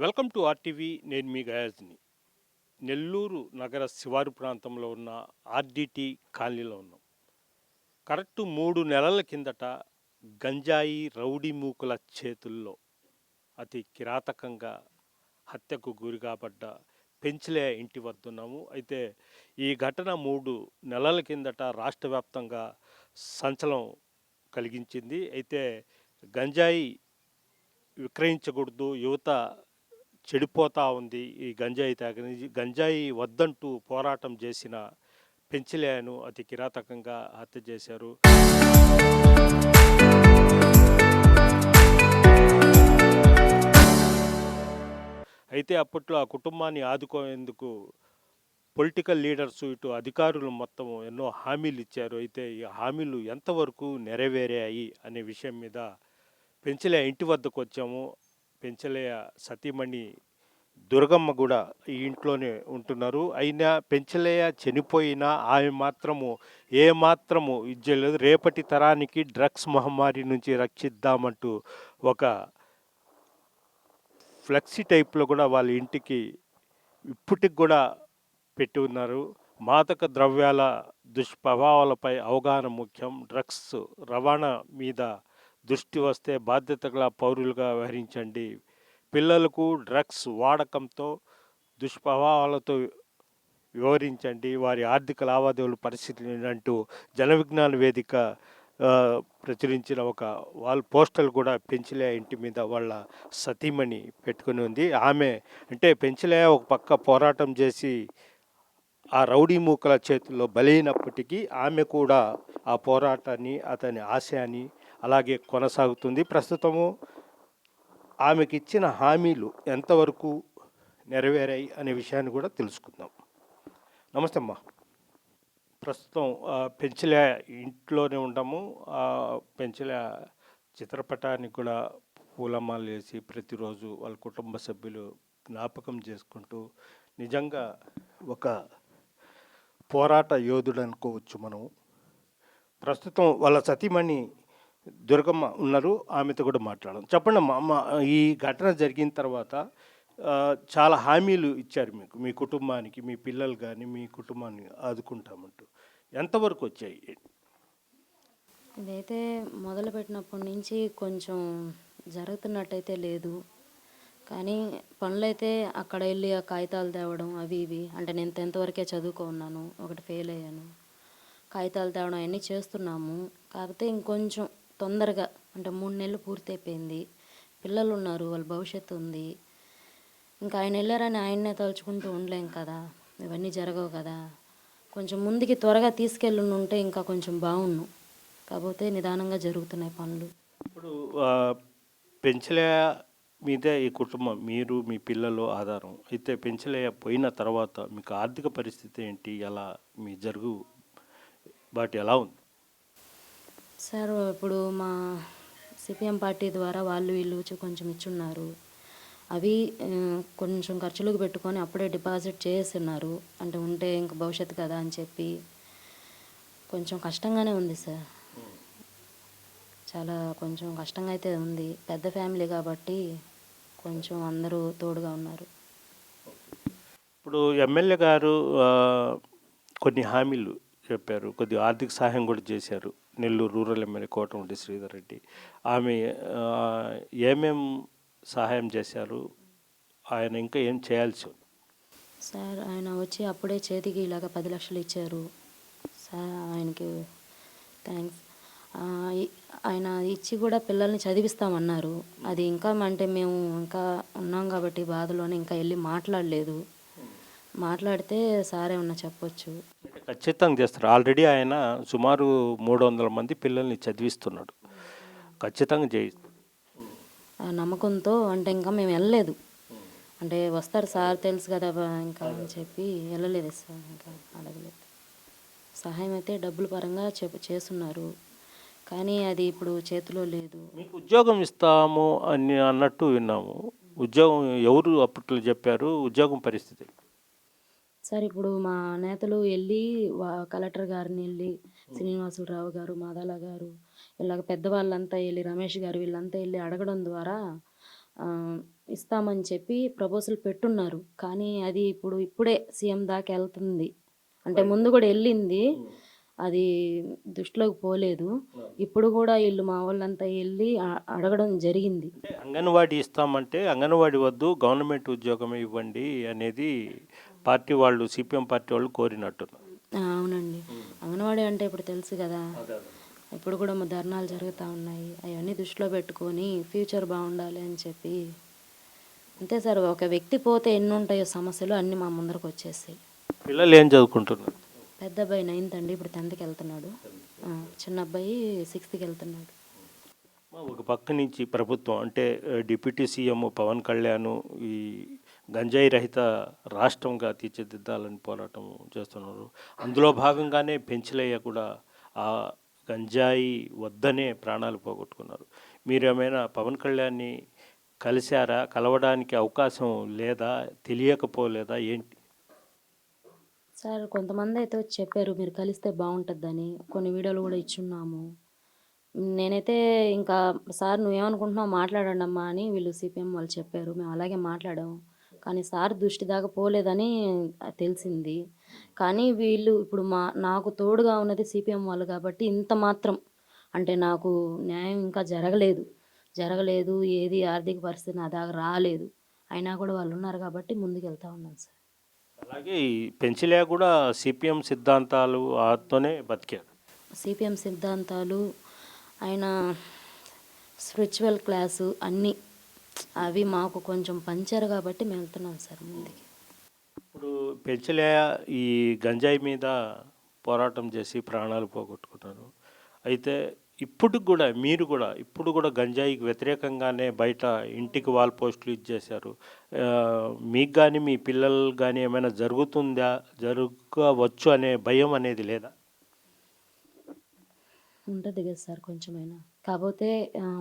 Welcome to RTV. నేను మీ గయాజ్ని. నెల్లూరు నగర శివారు ప్రాంతంలో ఉన్న ఆర్డిటి కాలనీలో ఉన్నాం. కరెక్ట్ 3 నెలల కిందట గంజాయి రౌడీ మూకుల చేతుల్లో అతి కిరాతకంగా హత్యకు గురి కాబడ్డ పెంచిలే ఇంటి వద్దున్నాము. అయితే ఈ ఘటన 3 నెలల కిందట రాష్ట్ర వ్యాప్తంగా సంచలనం కలిగించింది. అయితే గంజాయి విక్రయించకూడదు, యువత చెడిపోతూ ఉంది ఈ గంజాయి తాగని. గంజాయి వద్దంటూ పోరాటం చేసిన పెంచిలేను అతి కిరాతకంగా హత్య చేశారు. అయితే అప్పట్లో ఆ కుటుంబాన్ని ఆదుకునేందుకు పొలిటికల్ లీడర్స్, ఇటు అధికారులు మొత్తం ఎన్నో హామీలు ఇచ్చారు. అయితే ఈ హామీలు ఎంతవరకు నెరవేరాయి అనే విషయం మీద పెంచలే ఇంటి వద్దకు వచ్చాము. పెంచలే సతీమణి దుర్గమ్మ కూడా ఈ ఇంట్లోనే ఉంటున్నారు. అయినా పెంచలేయ చనిపోయినా ఆమె మాత్రము ఏమాత్రము ఇజ్జలేదు. రేపటి తరానికి డ్రగ్స్ మహమ్మారి నుంచి రక్షిద్దామంటూ ఒక ఫ్లెక్సీ టైప్లో కూడా వాళ్ళ ఇంటికి ఇప్పటికి కూడా పెట్టి ఉన్నారు. మాదక ద్రవ్యాల దుష్ప్రభావాలపై అవగాహన ముఖ్యం, డ్రగ్స్ రవాణా మీద దృష్టి వస్తే బాధ్యత గల పౌరులుగా వ్యవహరించండి, పిల్లలకు డ్రగ్స్ వాడకంతో దుష్ప్రభావాలతో వివరించండి, వారి ఆర్థిక లావాదేవీలు పరిశీలించండి అంటూ జన విజ్ఞాన వేదిక ప్రచురించిన ఒక వాల్ పోస్టర్లు కూడా పెంచలే ఇంటి మీద వాళ్ళ సతీమణి పెట్టుకుని ఉంది. ఆమె అంటే పెంచలే ఒక పక్క పోరాటం చేసి ఆ రౌడీ మూకల చేతుల్లో బలైనప్పటికీ ఆమె కూడా ఆ పోరాటాన్ని, అతని ఆశయాన్ని అలాగే కొనసాగుతుంది. ప్రస్తుతము ఆమెకి ఇచ్చిన హామీలు ఎంతవరకు నెరవేరాయి అనే విషయాన్ని కూడా తెలుసుకుందాం. నమస్తే అమ్మా. ప్రస్తుతం పెంచలే ఇంట్లోనే ఉండము. పెంచలే చిత్రపటానికి కూడా పూలమాలు వేసి ప్రతిరోజు వాళ్ళ కుటుంబ సభ్యులు జ్ఞాపకం చేసుకుంటూ నిజంగా ఒక పోరాట యోధుడు అనుకోవచ్చు మనం. ప్రస్తుతం వాళ్ళ సతీమణి దుర్గమ్మ ఉన్నారు, ఆమెతో కూడా మాట్లాడడం. చెప్పండి అమ్మ, ఈ ఘటన జరిగిన తర్వాత చాలా హామీలు ఇచ్చారు మీకు, మీ కుటుంబానికి, మీ పిల్లలు కానీ మీ కుటుంబాన్ని ఆదుకుంటామంటూ. ఎంతవరకు వచ్చాయి? ఇదైతే మొదలుపెట్టినప్పటి నుంచి కొంచెం జరుగుతున్నట్టయితే లేదు, కానీ పనులైతే అక్కడ వెళ్ళి ఆ కాగితాలు తేవడం అవి ఇవి, అంటే నేను 10th వరకే చదువుకున్నాను, ఒకటి ఫెయిల్ అయ్యాను. కాగితాలు తేవడం అవన్నీ చేస్తున్నాము. కాకపోతే ఇంకొంచెం తొందరగా, అంటే 3 నెలలు పూర్తి అయిపోయింది. పిల్లలు ఉన్నారు, వాళ్ళ భవిష్యత్తు ఉంది. ఇంకా ఆయన వెళ్ళారని ఆయన్నే తలుచుకుంటూ ఉండలేం కదా, ఇవన్నీ జరగవు కదా. కొంచెం ముందుకి త్వరగా తీసుకెళ్ళి ఉంటే ఇంకా కొంచెం బాగుండు. కాకపోతే నిదానంగా జరుగుతున్నాయి పనులు. ఇప్పుడు పెంచలే మీదే ఈ కుటుంబం, మీరు మీ పిల్లలు ఆధారం. అయితే పెంచలే పోయిన తర్వాత మీకు ఆర్థిక పరిస్థితి ఏంటి, ఎలా మీ బాటి ఎలా ఉంది? సార్ ఇప్పుడు మా సిపిఎం పార్టీ ద్వారా వాళ్ళు వీళ్ళు కొంచెం ఇచ్చున్నారు. అవి కొంచెం ఖర్చులకు పెట్టుకొని అప్పుడే డిపాజిట్ చేస్తున్నారు. అంటే ఉంటే ఇంక భవిష్యత్తు కదా అని చెప్పి కొంచెం కష్టంగానే ఉంది సార్. చాలా కొంచెం కష్టంగా అయితే ఉంది. పెద్ద ఫ్యామిలీ కాబట్టి కొంచెం అందరూ తోడుగా ఉన్నారు. ఇప్పుడు ఎమ్మెల్యే గారు కొన్ని హామీలు చెప్పారు, కొద్దిగా ఆర్థిక సహాయం కూడా చేశారు. నెల్లూరు రూరల్ ఎమ్మెల్యే కోటమిరెడ్డి శ్రీధర్ రెడ్డి, ఆమె ఏమేం సహాయం చేశారు, ఆయన ఇంకా ఏం చేయాల్సి ఉంది? సార్ ఆయన వచ్చి అప్పుడే చేతికి ఇలాగ 10 లక్షలు ఇచ్చారు సార్, ఆయనకి థ్యాంక్స్. ఆయన ఇచ్చి కూడా పిల్లల్ని చదివిస్తామన్నారు. అది ఇంకా అంటే మేము ఇంకా ఉన్నాం కాబట్టి బాధలోనే ఇంకా వెళ్ళి మాట్లాడలేదు. మాట్లాడితే సార్ ఏమన్నా చెప్పొచ్చు. ఖచ్చితంగా చేస్తారు. ఆల్రెడీ ఆయన సుమారు 300 మంది పిల్లల్ని చదివిస్తున్నాడు. ఖచ్చితంగా చేయిస్తారు ఆ నమ్మకంతో. అంటే ఇంకా మేము వెళ్ళలేదు, అంటే వస్తారు సార్ తెలుసు కదా ఇంకా అని చెప్పి వెళ్ళలేదు సార్, ఇంకా అడగలేదు. సహాయం అయితే డబ్బుల పరంగా చేస్తున్నారు, కానీ అది ఇప్పుడు చేతిలో లేదు. మీకు ఉద్యోగం ఇస్తాము అని అన్నట్టు విన్నాము. ఉద్యోగం ఎవరు అప్పట్లో చెప్పారు? ఉద్యోగం పరిస్థితి సార్ ఇప్పుడు మా నేతలు వెళ్ళి కలెక్టర్ గారిని వెళ్ళి, శ్రీనివాసులరావు గారు, మాదాల గారు, ఇలాగ పెద్దవాళ్ళంతా వెళ్ళి, రమేష్ గారు వీళ్ళంతా వెళ్ళి అడగడం ద్వారా ఆ, ఇస్తామని చెప్పి ప్రపోజల్ పెట్టున్నారు. కానీ అది ఇప్పుడే సీఎం దాకా వెళ్తుంది. అంటే ముందు కూడా వెళ్ళింది, అది దృష్టిలోకి పోలేదు. ఇప్పుడు కూడా వీళ్ళు మా వాళ్ళంతా వెళ్ళి అడగడం జరిగింది. అంటే అంగన్వాడీ ఇస్తామంటే అంగన్వాడీ వద్దు, గవర్నమెంట్ ఉద్యోగమే ఇవ్వండి అనేది పార్టీ వాళ్ళు, సిపిఎం పార్టీ వాళ్ళు కోరినట్టున్నారు. అవునండి. అంగన్వాడీ అంటే ఇప్పుడు తెలుసు కదా, అదే. ఇప్పుడు కూడా మా ధర్నాలు జరుగుతూ ఉన్నాయి. అవన్నీ దృష్టిలో పెట్టుకొని ఫ్యూచర్ బాగుండాలి అని చెప్పి. అంతే సార్, ఒక వ్యక్తి పోతే ఎన్ని ఉంటాయో సమస్యలు అన్నీ మా ముందరకు వచ్చేసాయి. పిల్లలు ఏం చదువుకుంటున్నారు? పెద్ద అబ్బాయి 9th అండి, ఇప్పుడు 10th వెళ్తున్నాడు. చిన్న అబ్బాయి 6th వెళ్తున్నాడు. ఒక పక్క నుంచి ప్రభుత్వం అంటే డిప్యూటీ సీఎం పవన్ కళ్యాణ్ ఈ గంజాయి రహిత రాష్ట్రంగా తీర్చిదిద్దాలని పోరాటం చేస్తున్నారు. అందులో భాగంగానే పెంచలయ్య కూడా ఆ గంజాయి వద్దనే ప్రాణాలు పోగొట్టుకున్నారు. మీరేమైనా పవన్ కళ్యాణ్ని కలిశారా? కలవడానికి అవకాశం లేదా? తెలియకపోలేదా ఏంటి? సార్ కొంతమంది అయితే వచ్చి చెప్పారు మీరు కలిస్తే బాగుంటుందని, కొన్ని వీడియోలు కూడా ఇచ్చున్నాము. నేనైతే ఇంకా సార్ నువ్వేమనుకుంటున్నావు మాట్లాడండి అమ్మా అని వీళ్ళు సిపిఎం వాళ్ళు చెప్పారు. మేము అలాగే మాట్లాడాము. కానీ సార్ దృష్టి దాకా పోలేదని తెలిసింది. కానీ వీళ్ళు ఇప్పుడు నాకు తోడుగా ఉన్నది సిపిఎం వాళ్ళు కాబట్టి ఇంత మాత్రం అంటే నాకు న్యాయం ఇంకా జరగలేదు, ఏది ఆర్థిక పరిస్థితి నా దాకా రాలేదు. అయినా కూడా వాళ్ళు ఉన్నారు కాబట్టి ముందుకు వెళ్తా ఉన్నాను సార్. అలాగే ఈ పెంచలయ్య కూడా సిపిఎం సిద్ధాంతాలు ఆతోనే బతికారు. సిపిఎం సిద్ధాంతాలు, ఆయన స్పిరిచువల్ క్లాసు అన్నీ అవి మాకు కొంచెం పంచారు కాబట్టి మేము వెళ్తున్నాం సార్ ముందుకి. ఇప్పుడు పెంచలయ్య ఈ గంజాయి మీద పోరాటం చేసి ప్రాణాలు పోగొట్టుకున్నారు. అయితే మీరు కూడా ఇప్పుడు కూడా గంజాయికి వ్యతిరేకంగానే బయట ఇంటికి వాల్ పోస్టులు ఇచ్చేశారు. మీకు కానీ మీ పిల్లలు కానీ ఏమైనా జరగవచ్చు అనే భయం అనేది లేదా? ఉంటుంది కదా సార్ కొంచెమైనా. కాకపోతే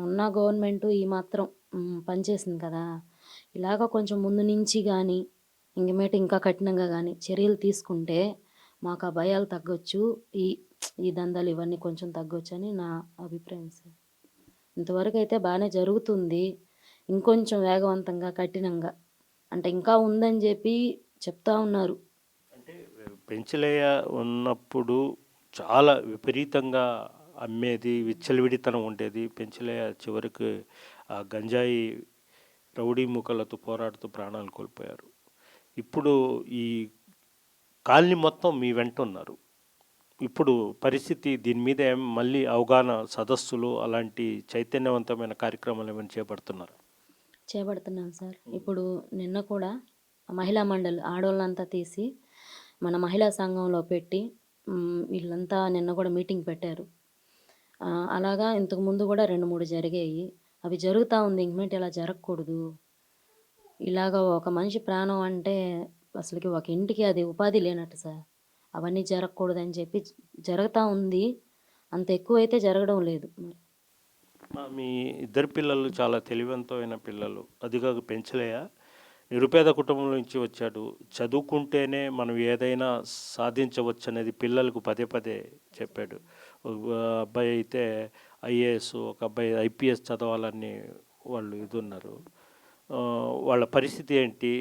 ఉన్న గవర్నమెంట్ ఈ మాత్రం పనిచేసింది కదా, ఇలాగ కొంచెం ముందు నుంచి కానీ ఇంకమేట ఇంకా కఠినంగా కానీ చర్యలు తీసుకుంటే మాకు ఆ భయాలు తగ్గొచ్చు, ఈ ఈ దందాలు ఇవన్నీ కొంచెం తగ్గొచ్చు అని నా అభిప్రాయం సార్. ఇంతవరకు అయితే బాగానే జరుగుతుంది. ఇంకొంచెం వేగవంతంగా కఠినంగా అంటే ఇంకా ఉందని చెప్పి చెప్తా ఉన్నారు. అంటే పెంచలయ్య ఉన్నప్పుడు చాలా విపరీతంగా అమ్మేది, విచ్చలవిడితనం ఉండేది. పెంచలయ్య చివరికి ఆ గంజాయి రౌడీ మూకలతో పోరాడుతూ ప్రాణాలు కోల్పోయారు. ఇప్పుడు ఈ కాలనీ మొత్తం మీ వెంట ఉన్నారు. ఇప్పుడు పరిస్థితి దీని మీద మళ్ళీ అవగాహన సదస్సులు అలాంటి చైతన్యవంతమైన కార్యక్రమాలు ఏమైనా చేపడుతున్నాం సార్. ఇప్పుడు నిన్న కూడా మహిళా మండలి ఆడవాళ్ళంతా తీసి మన మహిళా సంఘంలో పెట్టి వీళ్ళంతా నిన్న కూడా మీటింగ్ పెట్టారు. అలాగా ఇంతకుముందు కూడా 2-3 జరిగాయి. అవి జరుగుతూ ఉంది. ఇంకమేంటి ఇలా జరగకూడదు. ఇలాగ ఒక మనిషి ప్రాణం అంటే అసలుకి ఒక ఇంటికి అది ఉపాధి లేనట్టు సార్. అవన్నీ జరగకూడదని చెప్పి జరుగుతూ ఉంది. అంత ఎక్కువైతే జరగడం లేదు. మీ ఇద్దరు పిల్లలు చాలా తెలివంతమైన పిల్లలు. అదిగాక పెంచలయ్య నిరుపేద కుటుంబం నుంచి వచ్చాడు. చదువుకుంటేనే మనం ఏదైనా సాధించవచ్చు అనేది పిల్లలకు పదే పదే చెప్పాడు. ఒక అబ్బాయి అయితే ఐఏఎస్, ఒక అబ్బాయి ఐపీఎస్ చదవాలని వాళ్ళు ఇది ఉన్నారు. వాళ్ళ పరిస్థితి ఏంటి?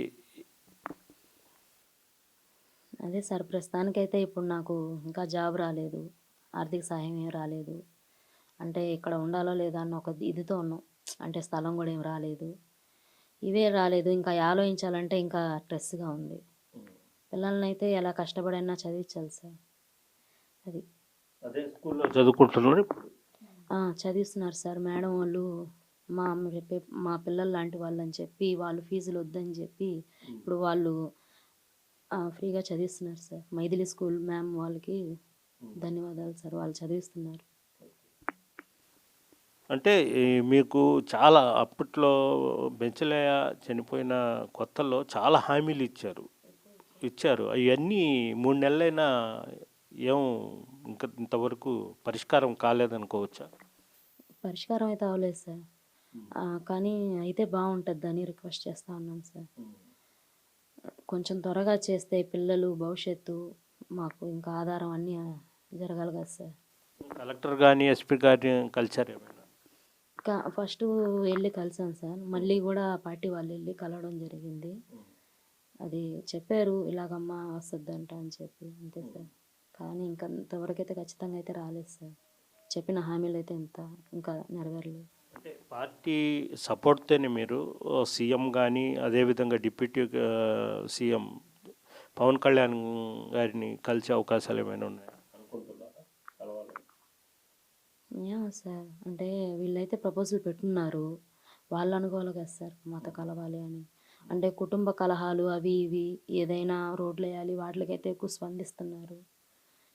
అదే సార్, ప్రస్తుతానికైతే ఇప్పుడు నాకు ఇంకా జాబ్ రాలేదు, ఆర్థిక సహాయం ఏం రాలేదు. అంటే ఇక్కడ ఉండాలో లేదా అన్న ఒక ఇదితో ఉన్నాం. అంటే స్థలం కూడా ఏం రాలేదు, ఇవే రాలేదు. ఇంకా ఆలోచించాలంటే ఇంకా స్ట్రెస్గా ఉంది. పిల్లల్ని అయితే ఎలా కష్టపడైనా చదివించాలి సార్. అది అదే స్కూల్లో చదువుకుంటున్నారు. చదివిస్తున్నారు సార్. మేడం వాళ్ళు మా పిల్లలు లాంటి వాళ్ళని చెప్పి వాళ్ళు ఫీజులు వద్దని చెప్పి ఇప్పుడు వాళ్ళు ఫ్రీగా చదివిస్తున్నారు సార్. మైథిలి స్కూల్ మ్యామ్ వాళ్ళకి ధన్యవాదాలు సార్, వాళ్ళు చదివిస్తున్నారు. అంటే మీకు చాలా అప్పట్లో పెంచలయ్య చనిపోయిన కొత్తలో చాలా హామీలు ఇచ్చారు. అవన్నీ 3 నెలలైనా ఇంతవరకు పరిష్కారం కాలేదనుకోవచ్చా? పరిష్కారం అయితే అవ్వలేదు సార్. కానీ అయితే బాగుంటుందని రిక్వెస్ట్ చేస్తూ ఉన్నాను సార్. కొంచెం త్వరగా చేస్తే పిల్లలు భవిష్యత్తు మాకు ఇంకా ఆధారం అన్నీ జరగాలి కదా సార్. కలెక్టర్ కానీ ఎస్పీ గారిని కలిసారు ఏమైనా? ఫస్టు వెళ్ళి కలిసాను సార్. మళ్ళీ గూడా పార్టీ వాళ్ళు వెళ్ళి కలవడం జరిగింది. అది చెప్పారు ఇలాగమ్మా వస్తదంట అని చెప్పి. అంతే సార్. కానీ ఇంక ఇంతవరకైతే ఖచ్చితంగా అయితే రాలేదు సార్. చెప్పిన హామీలైతే ఇంకా నెరవేరలేదు. అంటే పార్టీ సపోర్ట్‌తోనే మీరు సీఎం గానీ, అదేవిధంగా డిప్యూటీ సీఎం పవన్ కళ్యాణ్ గారిని కలిసే అవకాశాలు ఏమైనా ఉన్నాయా? అనుకుంటున్నారా కలవాలని? యాహ్! సార్. అంటే వీళ్ళైతే ప్రపోజల్ పెట్టున్నారు. వాళ్ళు అనుకోవాలి కదా సార్ మాతో కలవాలి అని. అంటే కుటుంబ కలహాలు అవి ఇవి ఏదైనా రోడ్లేయాలి వాటిలకైతే ఎక్కువ స్పందిస్తున్నారు.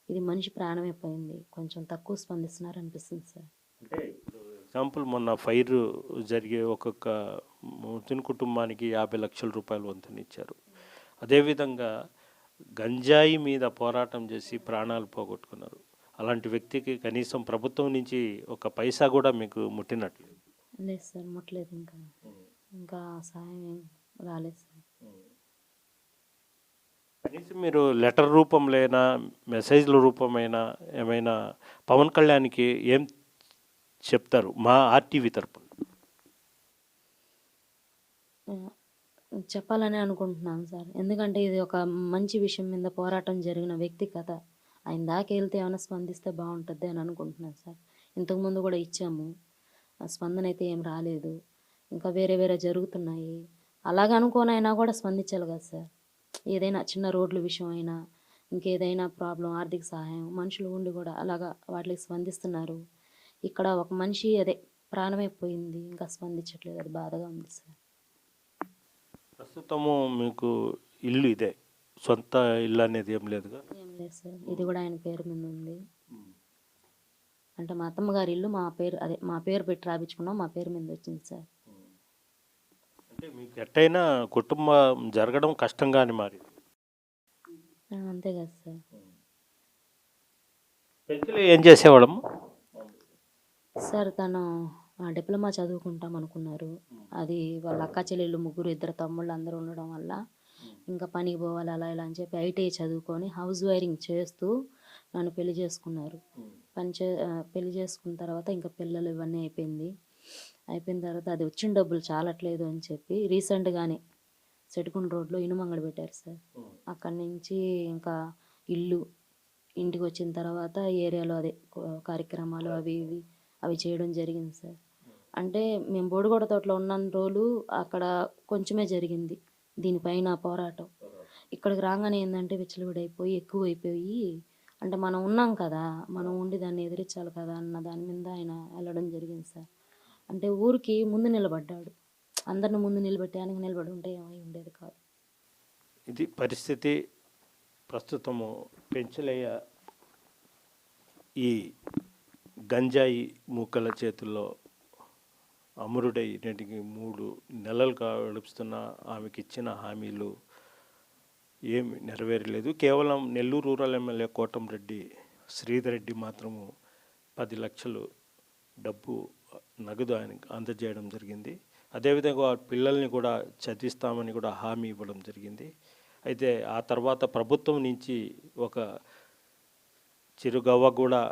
ఇది మనిషి ప్రాణమే పోయింది. కొంచెం తక్కువ స్పందిస్తున్నారు అనిపిస్తుంది సార్. అంటే ఇప్పుడు ఎగ్జాంపుల్ మొన్న ఫైర్ జరిగే ఒక్కొక్క మృతుని కుటుంబానికి 50,00,000 రూపాయలు వంతునిచ్చారు. అదేవిధంగా గంజాయి మీద పోరాటం చేసి ప్రాణాలు పోగొట్టుకున్నారు. అలాంటి వ్యక్తికి కనీసం ప్రభుత్వం నుంచి ఒక పైసా కూడా మీకు ముట్టినట్లేదు. లేదు సార్ ముట్టలేదు ఇంకా. ఇంకా సహాయం ఏం రాలేదు సార్. కనీసం మీరు లెటర్ రూపంలోనా మెసేజ్ల రూపమైనా ఏమైనా పవన్ కళ్యాణ్కి ఏం చెప్తారు మా ఆర్టీవీ తరపున? చెప్పాలని అనుకుంటున్నాను సార్. ఎందుకంటే ఇది ఒక మంచి విషయం మీద పోరాటం జరిగిన వ్యక్తి కథ. ఆయన దాకా వెళ్తే ఏమైనా స్పందిస్తే బాగుంటుంది అని అనుకుంటున్నాను సార్. ఇంతకుముందు కూడా ఇచ్చాము. ఆ స్పందన అయితే ఏం రాలేదు. ఇంకా వేరే వేరే జరుగుతున్నాయి. అలాగ అనుకోనైనా కూడా స్పందించాలి కదా సార్. ఏదైనా చిన్న రోడ్ల విషయం అయినా ఇంకేదైనా ప్రాబ్లం ఆర్థిక సహాయం మనుషులు ఉండి కూడా అలాగా వాటికి స్పందిస్తున్నారు. ఇక్కడ ఒక మనిషి అదే ప్రాణమైపోయింది ఇంకా స్పందించట్లేదు. అది బాధగా ఉంది సార్. ప్రస్తుతము మీకు ఇల్లు ఇదే, సొంత ఇల్లు అనేది ఏం లేదుగా? ఏం లేదు సార్. ఇది కూడా ఆయన పేరు మీద ఉంది. అంటే మా అత్తమ్మ గారి ఇల్లు మా పేరు పెట్టి రాపించుకున్నాం. మా పేరు మీద వచ్చింది సార్. అంటే మీకు ఎట్టయినా కుటుంబం జరగడం కష్టంగానే మారింది. అంతే కదా సార్. పెంచులు ఏం చేసేవాళ్ళము? సార్ తను డిప్లొమా చదువుకుంటాం అనుకున్నారు. అది వాళ్ళ అక్క చెల్లెళ్ళు ముగ్గురు ఇద్దరు తమ్ముళ్ళు అందరూ ఉండడం వల్ల ఇంకా పనికి పోవాలి అలా ఇలా అని చెప్పి ఐటీఐ చదువుకొని హౌస్ వైరింగ్ చేస్తూ నన్ను పెళ్లి చేసుకున్నారు. పెళ్లి చేసుకున్న తర్వాత ఇంకా పిల్లలు ఇవన్నీ అయిపోయిన తర్వాత అది వచ్చిన డబ్బులు చాలట్లేదు అని చెప్పి రీసెంట్గానే సెటికుండ రోడ్లో ఇనుమంగడి పెట్టారు సార్. అక్కడి నుంచి ఇంకా ఇంటికి వచ్చిన తర్వాత ఏరియాలో అదే కార్యక్రమాలు అవి చేయడం జరిగింది సార్. అంటే మేము బోడిగొడ తోటలో ఉన్నన్ని రోజులు అక్కడ కొంచెమే జరిగింది దీనిపైన పోరాటం. ఇక్కడికి రాగానే ఏంటంటే విచ్చలవిడైపోయి ఎక్కువైపోయి అంటే మనం ఉన్నాం కదా, మనం ఉండి దాన్ని ఎదిరించాలి కదా అన్న దాని మీద ఆయన వెళ్ళడం జరిగింది సార్. అంటే ఊరికి ముందు నిలబడ్డాడు. అందరిని ముందు నిలబెట్టి ఆయనకి నిలబడి ఉంటే ఏమై ఉండేది కాదు. ఇది పరిస్థితి. ప్రస్తుతము పెంచలయ్య ఈ గంజాయి మూకల చేతుల్లో అమరుడై నేటికి 3 నెలలు గడుస్తున్న ఆమెకి ఇచ్చిన హామీలు ఏమి నెరవేరలేదు. కేవలం నెల్లూరు రూరల్ ఎమ్మెల్యే కోటంరెడ్డి శ్రీధర్ రెడ్డి మాత్రము 10 లక్షలు డబ్బు నగదు ఆయనకు అందజేయడం జరిగింది. అదేవిధంగా పిల్లల్ని కూడా చదివిస్తామని కూడా హామీ ఇవ్వడం జరిగింది. అయితే ఆ తర్వాత ప్రభుత్వం నుంచి ఒక చిరుగవ్వ కూడా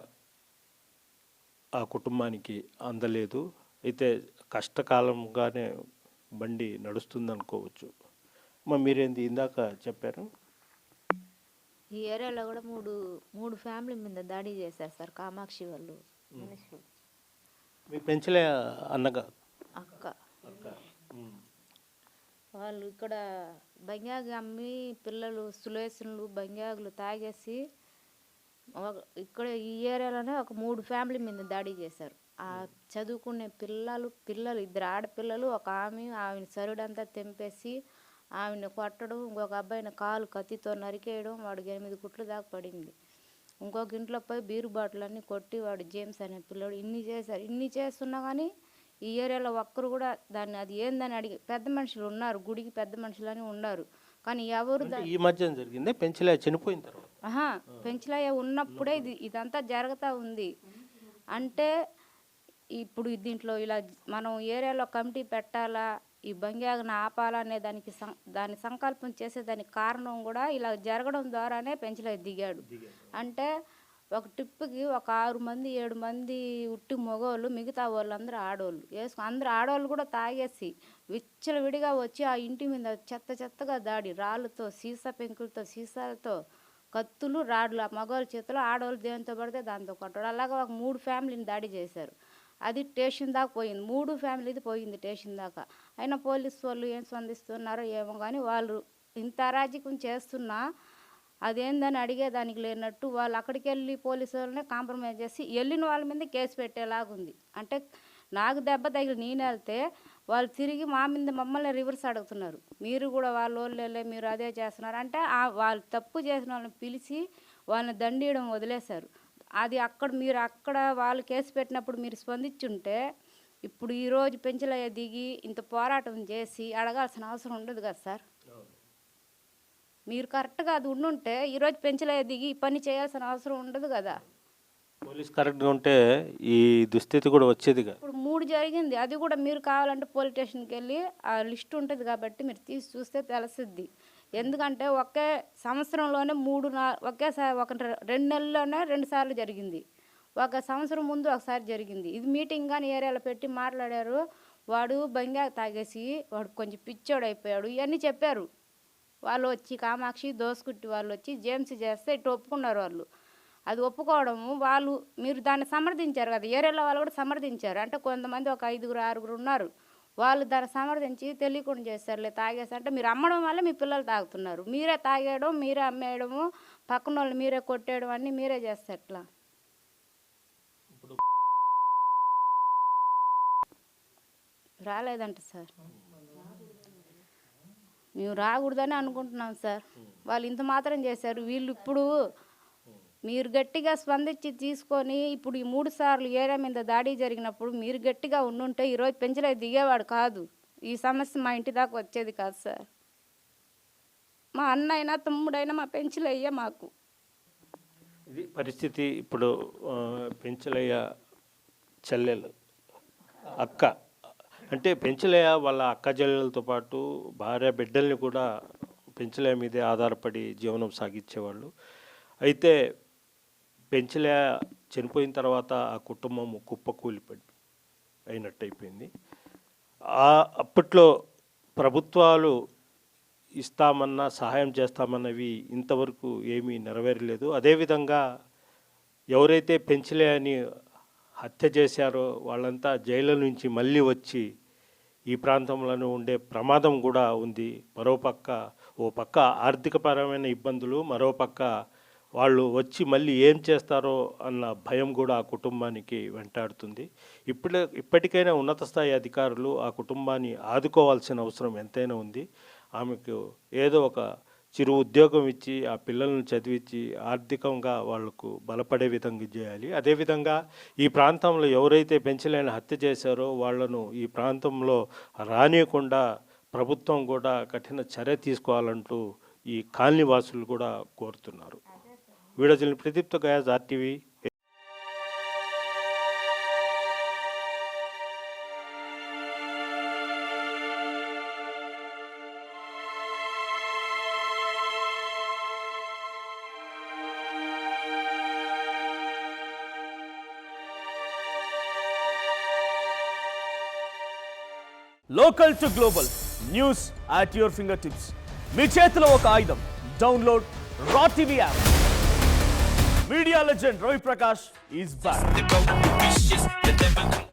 ఆ కుటుంబానికి అందలేదు. అయితే కష్టకాలంగానే బండి నడుస్తుంది అనుకోవచ్చు. మీరేంది ఇందాక చెప్పారు? ఈ ఏరియాలో కూడా మూడు ఫ్యామిలీ మీద దాడి చేశారు సార్ కామాక్షి వాళ్ళు మనుషులు. మీ పెంచలే అన్నగా అక్క వాళ్ళు ఇక్కడ బంగాగు అమ్మి పిల్లలు సులేసన్లు బంగాగులు తాగేసి ఇక్కడ ఈ ఏరియాలోనే ఒక 3 ఫ్యామిలీ మీద దాడి చేశారు. ఆ చదువుకునే పిల్లలు 2 ఆడపిల్లలు, ఒక ఆమెను సరుడంతా తెంపేసి ఆమెను కొట్టడం, ఇంకొక అబ్బాయిని కాలు కత్తితో నరికేయడం, వాడికి 8 కుట్లు దాకా పడింది. ఇంకొక ఇంట్లో పోయి బీరు బాటిలన్నీ కొట్టి వాడు జేమ్స్ అనే పిల్లడు ఇన్ని చేశారు. ఇన్ని చేస్తున్నా కానీ ఈ ఏరియాలో ఒక్కరు కూడా దాన్ని అది ఏందని అడిగి పెద్ద మనుషులు ఉన్నారు, గుడికి పెద్ద మనుషులని ఉన్నారు కానీ ఎవరు ఈ మధ్య జరిగింది పెంచలే చనిపోయిన తర్వాత పెంచలయ్య ఉన్నప్పుడే ఇదంతా జరుగుతూ ఉంది. అంటే ఇప్పుడు దీంట్లో ఇలా మనం ఏరియాలో కమిటీ పెట్టాలా, ఈ బంగాగను ఆపాలా అనే దాని సంకల్పం చేసేదానికి కారణం కూడా ఇలా జరగడం ద్వారానే పెంచలయ్య దిగాడు. అంటే ఒక ట్రిప్కి ఒక 6 మంది 7 మంది ఉట్టి మగవాళ్ళు, మిగతా వాళ్ళందరూ ఆడవాళ్ళు అందరూ ఆడవాళ్ళు కూడా తాగేసి విచ్చలవిడిగా వచ్చి ఆ ఇంటి మీద చెత్తగా దాడి, రాళ్ళతో, సీసా పెంకులతో, సీసాలతో, కత్తులు, రాడ్లు, ఆ మగవాళ్ళ చేతిలో, ఆడవాళ్ళు దేంతో పడితే దాంతో కొట్టడం. అలాగా ఒక 3 ఫ్యామిలీని దాడి చేశారు. అది స్టేషన్ దాకా పోయింది. 3 ఫ్యామిలీది పోయింది స్టేషన్ దాకా. అయినా పోలీసు వాళ్ళు ఏం స్పందిస్తున్నారో ఏమో కానీ వాళ్ళు ఇంత అరాజకం చేస్తున్నా అదేందని అడిగేదానికి లేనట్టు వాళ్ళు అక్కడికి వెళ్ళి పోలీసు వాళ్ళనే కాంప్రమైజ్ చేసి వెళ్ళిన వాళ్ళ మీద కేసు పెట్టేలాగుంది. అంటే నాకు దెబ్బ తగిలి నేను వెళ్తే వాళ్ళు తిరిగి మా మీద మమ్మల్ని రివర్స్ అడుగుతున్నారు. మీరు కూడా వాళ్ళే మీరు అదే చేస్తున్నారు అంటే వాళ్ళు తప్పు చేసిన వాళ్ళని పిలిచి వాళ్ళని దండియడం వదిలేశారు. అది అక్కడ వాళ్ళు కేసు పెట్టినప్పుడు మీరు స్పందించుంటే ఇప్పుడు ఈరోజు పెంచలయ్య దిగి ఇంత పోరాటం చేసి అడగాల్సిన అవసరం ఉండదు కదా సార్. మీరు కరెక్ట్గా అది ఉండుంటే ఈరోజు పెంచలయ్య దిగి ఈ పని చేయాల్సిన అవసరం ఉండదు కదా. పోలీస్ కరెక్ట్గా ఉంటే ఈ దుస్థితి కూడా వచ్చేది కదా. ఇప్పుడు 3 జరిగింది. అది కూడా మీరు కావాలంటే పోలీస్ స్టేషన్కి వెళ్ళి ఆ లిస్ట్ ఉంటుంది కాబట్టి మీరు తీసి చూస్తే తెలుస్తుంది. ఎందుకంటే ఒకే సంవత్సరంలోనే ఒకేసారి 2 నెలల్లోనే 2 సార్లు జరిగింది. ఒక సంవత్సరం ముందు ఒకసారి జరిగింది. ఇది మీటింగ్ కానీ ఏరియాలో పెట్టి మాట్లాడారు. వాడు బంగా తాగేసి వాడు కొంచెం పిచ్చోడు అయిపోయాడు ఇవన్నీ చెప్పారు. వాళ్ళు వచ్చి కామాక్షి, దోసుకుట్టి వాళ్ళు వచ్చి జేమ్స్ చేస్తే ఇటు ఒప్పుకున్నారు వాళ్ళు. అది ఒప్పుకోవడము మీరు దాన్ని సమర్థించారు కదా, ఏరియాలో వాళ్ళు కూడా సమర్థించారు. అంటే కొంతమంది ఒక 5-6 ఉన్నారు. వాళ్ళు దాన్ని సమర్థించి తెలియకుండా చేస్తారులే తాగేసి అంటే మీరు అమ్మడం వల్ల మీ పిల్లలు తాగుతున్నారు. మీరే తాగేయడం, మీరే అమ్మేయడము, పక్కన వాళ్ళు మీరే కొట్టేయడం అన్నీ మీరే చేస్తే ఎట్లా? రాలేదంట సార్. మేము రాకూడదని అనుకుంటున్నాం సార్. వాళ్ళు ఇంత మాత్రం చేశారు. వీళ్ళు ఇప్పుడు మీరు గట్టిగా స్పందించి తీసుకొని ఇప్పుడు ఈ 3 సార్లు ఏరియా మీద దాడి జరిగినప్పుడు మీరు గట్టిగా ఉండుంటే ఈరోజు పెంచలేదు దిగేవాడు కాదు. ఈ సమస్య మా ఇంటి దాకా వచ్చేది కాదు సార్. మా అన్నైనా తమ్ముడైనా మా పెంచలయ్యే మాకు. ఇది పరిస్థితి. ఇప్పుడు పెంచలయ్య చెల్లెలు అక్క అంటే పెంచలయ్య వాళ్ళ అక్క చెల్లెలతో పాటు భార్య బిడ్డల్ని కూడా పెంచలయ్య మీదే ఆధారపడి జీవనం సాగించేవాళ్ళు. అయితే పెంచలయ్య చనిపోయిన తర్వాత ఆ కుటుంబం కుప్పకూలిపడి అయినట్టయిపోయింది. అప్పట్లో ప్రభుత్వాలు ఇస్తామన్నా సహాయం చేస్తామన్నవి ఇంతవరకు ఏమీ నెరవేరలేదు. అదేవిధంగా ఎవరైతే పెంచలయ్యని హత్య చేశారో వాళ్ళంతా జైలు నుంచి మళ్ళీ వచ్చి ఈ ప్రాంతంలోనే ఉండే ప్రమాదం కూడా ఉంది. ఓ పక్క ఆర్థికపరమైన ఇబ్బందులు, మరోపక్క వాళ్ళు వచ్చి మళ్ళీ ఏం చేస్తారో అన్న భయం కూడా ఆ కుటుంబానికి వెంటాడుతుంది. ఇప్పటికైనా ఉన్నత స్థాయి అధికారులు ఆ కుటుంబాన్ని ఆదుకోవాల్సిన అవసరం ఎంతైనా ఉంది. ఆమెకు ఏదో ఒక చిరు ఉద్యోగం ఇచ్చి ఆ పిల్లలను చదివించి ఆర్థికంగా వాళ్లకు బలపడే విధంగా చేయాలి. అదేవిధంగా ఈ ప్రాంతంలో ఎవరైతే పెంచలేని హత్య చేశారో వాళ్లను ఈ ప్రాంతంలో రానియకుండా ప్రభుత్వం కూడా కఠిన చర్య తీసుకోవాలంటూ ఈ కాలనీ వాసులు కూడా కోరుతున్నారు. వీడియో జర్నలిస్ట్ ప్రదీప్తో Gayaz, RTV. Local to global news at your fingertips. మీ చేతిలో ఒక ఆయుధం. Download R TV app. Media legend Ravi Prakash is back.